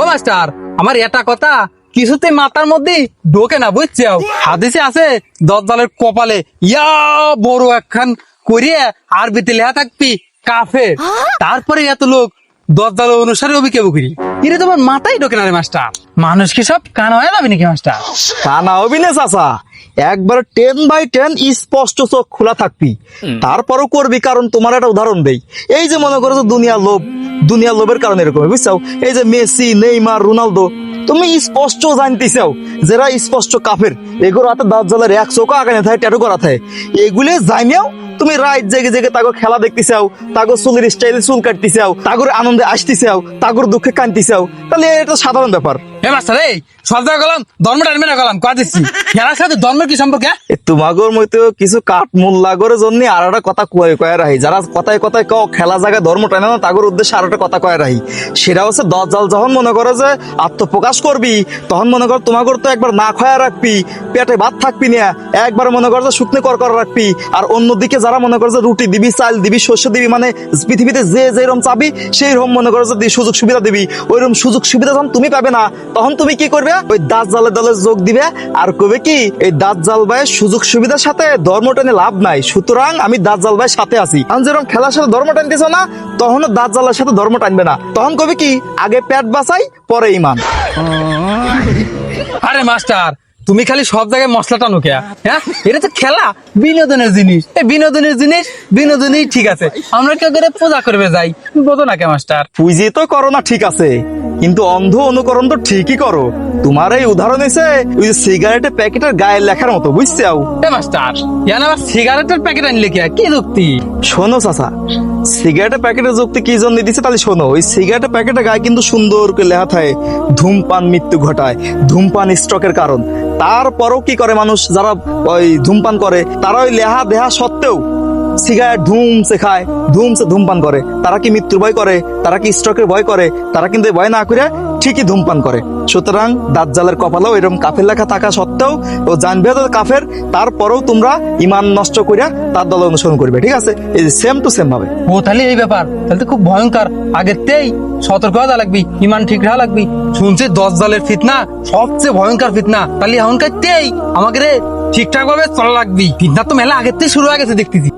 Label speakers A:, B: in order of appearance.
A: ও master, আমার এটা কথা কিছুতে মাথার মধ্যে ঢোকে না, বুঝছো? হাদিসে আছে দজ্জালের কপালে ইয়া বড় একখান করিয়ে আরবিতে লেখা থাকবি কাফের। তারপরে এত লোক দজ্জাল অনুসারে অভিকেব করি, এটা তোমার মাথায় ঢোকে না রে মাস্টার। মানুষ কি সব কানা হয়ে যাবে নাকি মাস্টার?
B: কানা হবি না চাচা, একবার 10/10 স্পষ্ট চোখ খোলা থাকবি, তারপরও করবি। কারণ তোমার একটা উদাহরণ দেই, এই যে মনে করো যে দুনিয়ার লোভের কারণে এরকম বুঝছো। এই যে মেসি, নেইমার, রোনালদো, তুমি স্পষ্ট জানতে চাও যারা স্পষ্ট কাফের, এগুলো হাতে দাজ্জালের এক চোখও আগানে থাকে, ট্যাটু করা থাকে, এগুলো জানিয়াও তুমি রাত জেগে জেগে তাগো খেলা দেখতে চাও, তাগো চুলের স্টাইলে চুল কাটতে চাও, তাগর আনন্দে আসতে চাও, তাগর দুঃখে কানতে চাও, তাহলে এটা সাধারণ ব্যাপার।
A: এ মাস্টার, এই সব জায়গায় গেলাম ধর্ম টানবে না, গেলাম কথা দিচ্ছি, খেলার সাথে ধর্মের কি সম্পর্ক?
B: তোমাগর মতো কিছু কাঠ মোল্লাগরের জন্য আর একটা কথা কয়ে রাহি, যারা কথায় কথায় কও খেলা জায়গায় ধর্ম টানে না, তাগর উদ্দেশ্যে আর একটা কথা কয়ে রাহি। সেটা হচ্ছে দজ্জাল যখন মনে করো যে আত্মপ্রকাশ করবি, তখন মনে করো তোমাগর তো একবার না খয়া রাখবি, পেটে ভাত থাকবি না, একবার মনে করো যে শুকনো কর রাখবি। আর অন্যদিকে যারা মনে করো যে রুটি দিবি, চাল দিবি, শস্য দিবি, মানে পৃথিবীতে যে যেরকম চাবি সেই রকম মনে করো যে সুযোগ সুবিধা দিবি, ওইরকম সুযোগ সুবিধা যখন তুমি পাবে না, তখন তুমি কি করবে? ওই দাজ্জালের দলে যোগ দিবে আর কবে কি এই দাজ্জাল ভাইয়ের সুযোগ সুবিধার সাথে ধর্ম টেনে লাভ নাই, সুতরাং আমি দাজ্জাল ভাইয়ের সাথে আছি। আমি যেরকম খেলার সাথে ধর্ম টানতেছ না, তখন দাজ্জালের সাথে ধর্ম টানবে না, তখন কবে কি আগে পেট বাঁচাই পরে ইমান।
A: আরে মাস্টার, তুমি খালি সব জায়গায় মশলা টানো কে? হ্যাঁ, এটা তো খেলা, বিনোদনের জিনিস। এই বিনোদনের জিনিস বিনোদনই ঠিক আছে, আমরা কেউ করে পূজা করবে যাই, বোঝো না কে মাস্টার?
B: পুঁজি তো করো না ঠিক আছে, কিন্তু অন্ধ অনুকরণ তো ঠিকই করো। তোমার এই উদাহরণ এসে ওই যে সিগারেটের প্যাকেটের গায়ে লেখার মতো, বুঝছাও?
A: এ মাস্টার, ইয়ান আবার সিগারেটের প্যাকেট আনলে কি যুক্তি?
B: শোনো চাচা, সিগারেটের প্যাকেটের যুক্তি কি জন্য দিচ্ছে তাহলে শোনো। ওই সিগারেটের প্যাকেটের গায়ে কিন্তু সুন্দর করে লেখা থাকে ধূমপান মৃত্যু ঘটায়, ধূমপান স্ট্রোকের কারণ। তারপরও কি করে মানুষ যারা ওই ধূমপান করে, তারা ওই লেহা দেহা সত্ত্বেও সিগারেট ধুমসে খায়, ধুমসে ধূমপান করে। তারা কি মৃত্যুর ভয় করে? তারা কি স্ট্রোকের ভয় করে? তারা কিন্তু ভয় না করে ঠিকই ধূমপান করে। সুতরাং দাজ্জালের কপালেও এরকম কাফের লেখা থাকা সত্ত্বেও ও জানবে তো কাফের, তারপরেও তোমরা ইমান নষ্ট করিয়া তার দল অনুসরণ করবে, ঠিক আছে? এই সেম টু সেম ভাবে।
A: ও তাহলে এই ব্যাপার, তাহলে তো খুব ভয়ঙ্কর। আগেতেই সতর্ক হওয়া লাগবি, ইমান ঠিক রাখা লাগবি। শুনছি দজ্জালের ফিতনা সবচেয়ে ভয়ঙ্কর ফিতনা, তাহলে এখনকারতেই আমাকে ঠিকঠাক ভাবে চলা লাগবি। ফিতনা তো মেলা আগেতেই শুরু হয়ে গেছে দেখতেছি।